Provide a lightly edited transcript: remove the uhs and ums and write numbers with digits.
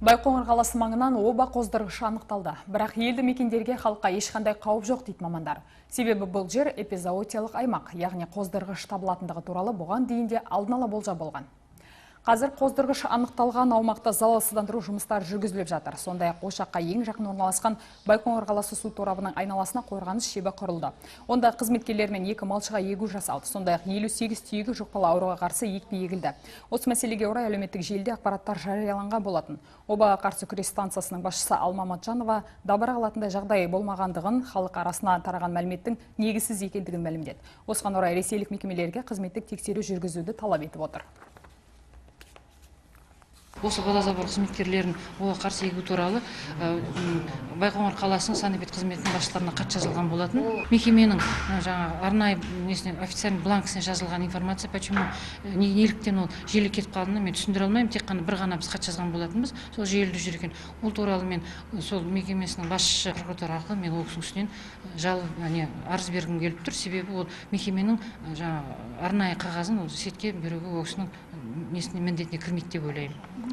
Байқоңыр қаласы маңынан оба қоздырғышы анықталды. Бірақ елді мекендерге халыққа ешқандай қауіп жоқ дейді мамандар. Себебі бұл жер эпизоотиялық аймақ, яғни қоздырғыш табылатындығы туралы бұған дейін де алдын ала болжам болған. Қазір қоздырғыш анықталған аумақта залалсыздандыру жұмыстары жүргізіліп жатыр. Сондай-ақ ошаққа ең жақын орналасқан Байқоңыр қаласы су торабының айналасына қорғаныс шебі құрылды. Онда қызметкерлермен 2 малшыға егу жасалды. Сондай-ақ 58 түйегі жұқпалы ауруға қарсы екпе егілді. Осы мәселеге орай әлеуметтік желіде ақпараттар жарияланған болатын. Обаға қарсы күрес станциясының басшысы Алма Матжанова дабыра қалатындай жағдай болмағандығын, халық арасына тараған мәліметтің негізсіз екендігін мәлімдеді. Осыған орай ресейлік мекемелерге қызметтік тексеру жүргізуді талап етіп отыр. Осы водозабор қызметкерлерін оға қарсы егу туралы Байқоңыр қаласының санэпид қызметінің басшыларына хат жазылған болатын. Мекеменің арнайы официальный бланкісіне жазылған информация, почему неліктен ол желі кетіп қалғанын мен түсіндіре алмаймын, тек қана бір ғана біз хат жазған болатынбыз. Сол желіде жүрген. Ол туралы мен сол мекемесінің басшысы прокуратура арқылы мен ол кісінің үстінен арыз бергім келіп тұр. Себебі ол мекеменің арнайы қағазын ол сетке беруге ол кісінің міндетіне кірмейді деп ойлаймын.